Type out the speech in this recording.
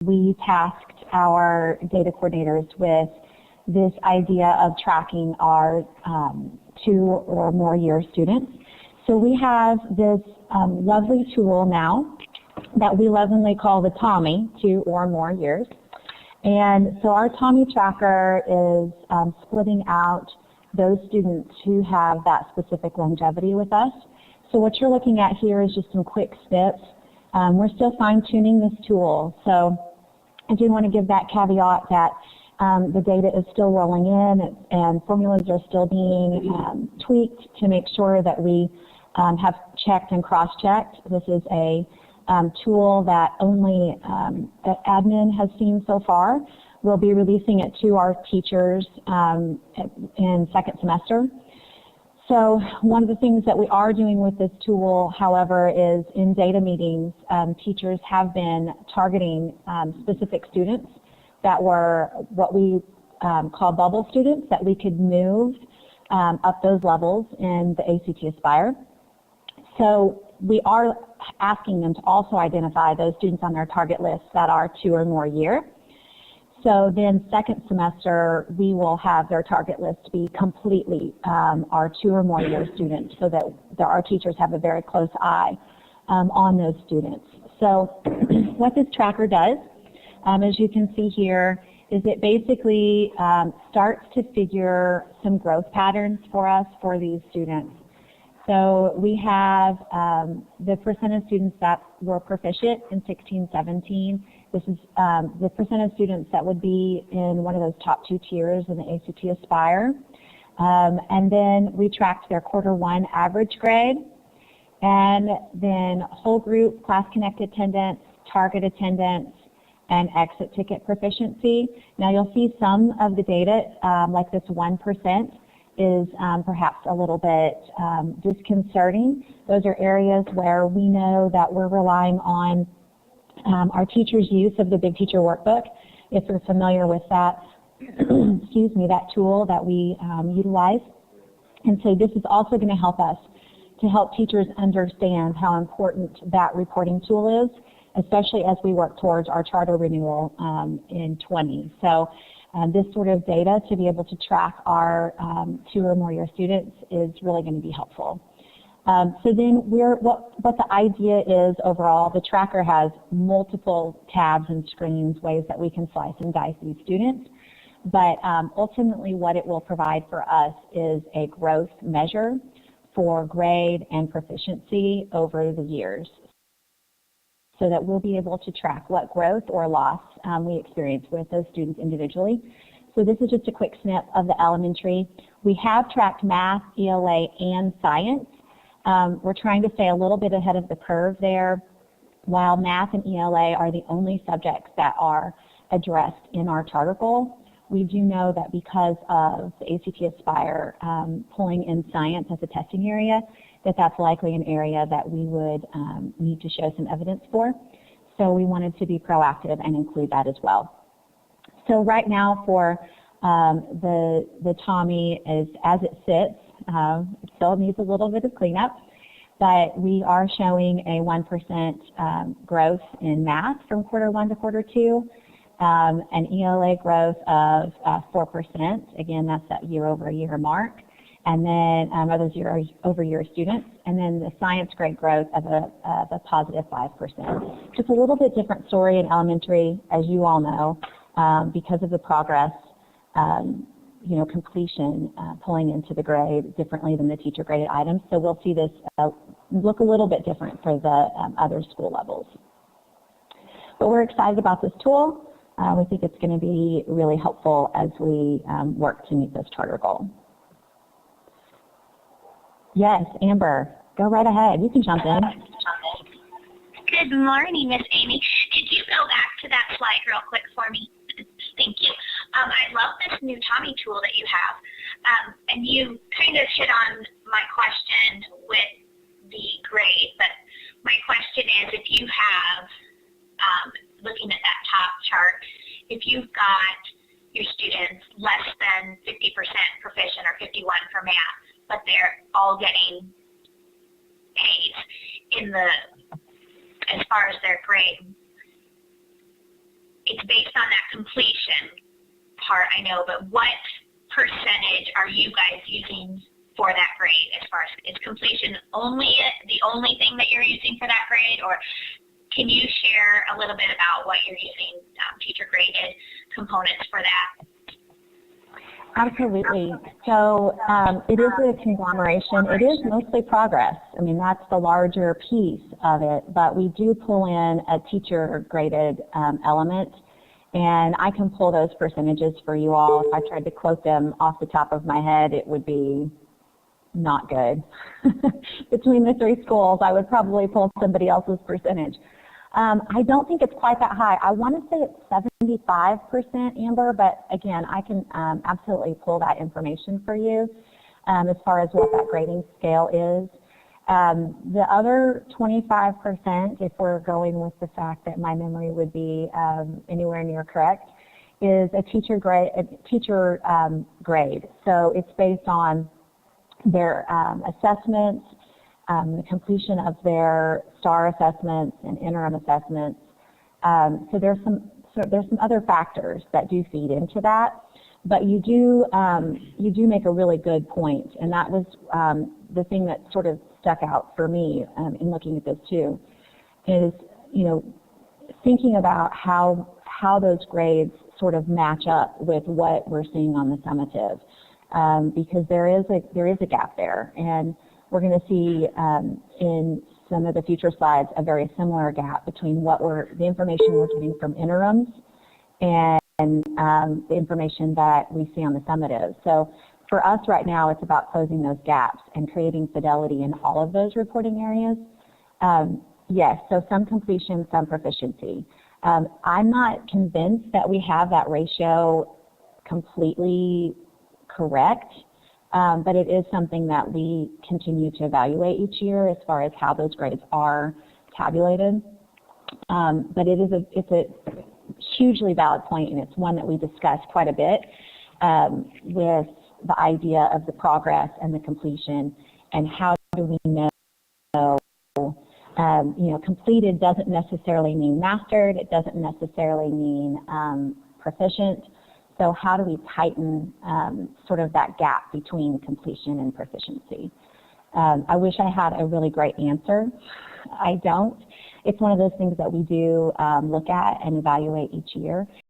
we tasked our data coordinators with this idea of tracking our 2 or more year students. So we have this lovely tool now that we lovingly call the Tommy, 2 or more years. And so our Tommy tracker is splitting out those students who have that specific longevity with us. So what you're looking at here is just some quick snips. We're still fine-tuning this tool. So I do want to give that caveat that the data is still rolling in and formulas are still being tweaked to make sure that we have checked and cross-checked. This is a tool that only admin has seen so far. We'll be releasing it to our teachers in second semester. So one of the things that we are doing with this tool, however, is in data meetings, teachers have been targeting specific students that were what we call bubble students that we could move up those levels in the ACT Aspire. So we are asking them to also identify those students on their target list that are 2 or more year. So then second semester, we will have their target list be completely our 2 or more year students so that our teachers have a very close eye on those students. So what this tracker does, as you can see here, is it basically starts to figure some growth patterns for us for these students. So we have the percent of students that were proficient in 16-17. This is the percent of students that would be in one of those top 2 tiers in the ACT Aspire. And then we tracked their quarter 1 average grade, and then whole group class connect attendance, target attendance, and exit ticket proficiency. Now you'll see some of the data, like this 1%, is perhaps a little bit disconcerting. Those are areas where we know that we're relying on our teachers' use of the Big Teacher Workbook. If you're familiar with that, excuse me, that tool that we utilize. And so this is also going to help us to help teachers understand how important that reporting tool is, especially as we work towards our charter renewal in 20. So this sort of data to be able to track our 2 or more year students is really going to be helpful. So then what the idea is overall, the tracker has multiple tabs and screens, ways that we can slice and dice these students. But ultimately what it will provide for us is a growth measure for grade and proficiency over the years, so that we'll be able to track what growth or loss we experience with those students individually. So this is just a quick snip of the elementary. We have tracked math, ELA, and science. We're trying to stay a little bit ahead of the curve there. While math and ELA are the only subjects that are addressed in our charter goal, we do know that because of the ACT Aspire pulling in science as a testing area, that's likely an area that we would need to show some evidence for. So we wanted to be proactive and include that as well. So right now for the Tommy is as it sits, it still needs a little bit of cleanup, but we are showing a 1% growth in math from quarter 1 to quarter 2, an ELA growth of 4%. Again, that's that year-over-year mark. And then others year-over-year students, and then the science grade growth of a positive 5%. Just a little bit different story in elementary, as you all know, because of the progress, completion pulling into the grade differently than the teacher graded items. So we'll see this look a little bit different for the other school levels. But we're excited about this tool. We think it's going to be really helpful as we work to meet this charter goal. Yes, Amber, go right ahead. You can jump in. Good morning, Miss Amy. Could you go back to that slide real quick for me? Thank you. I love this new Tommy tool that you have. And you kind of hit on my question with the grade, but my question is, if you have, looking at that top chart, if you've got your students less than 50% proficient or 51 for math, but they're all getting A's in as far as their grade, it's based on that completion part, I know, but what percentage are you guys using for that grade as far as is completion only the only thing that you're using for that grade, or can you share a little bit about what you're using teacher graded components for that? Absolutely. So it is a conglomeration. It is mostly progress. I mean, that's the larger piece of it, but we do pull in a teacher graded element, and I can pull those percentages for you all. If I tried to quote them off the top of my head, it would be not good. Between the three schools, I would probably pull somebody else's percentage. I don't think it's quite that high. I want to say it's 75%, Amber, but again, I can absolutely pull that information for you as far as what that grading scale is. The other 25%, if we're going with the fact that my memory would be anywhere near correct, is a teacher grade. So it's based on their assessments, the completion of their STAR assessments and interim assessments. So there's some other factors that do feed into that. But you do make a really good point, and that was the thing that sort of stuck out for me in looking at this too, is thinking about how those grades sort of match up with what we're seeing on the summative, because there is a gap there, and we're going to see in some of the future slides a very similar gap between the information we're getting from interims and the information that we see on the summative. So for us right now, it's about closing those gaps and creating fidelity in all of those reporting areas. Yes, so some completion, some proficiency. I'm not convinced that we have that ratio completely correct, but it is something that we continue to evaluate each year as far as how those grades are tabulated. But it's a hugely valid point, and it's one that we discussed quite a bit with the idea of the progress and the completion, and how do we know, completed doesn't necessarily mean mastered, it doesn't necessarily mean proficient. So how do we tighten sort of that gap between completion and proficiency? I wish I had a really great answer. I don't. It's one of those things that we do look at and evaluate each year.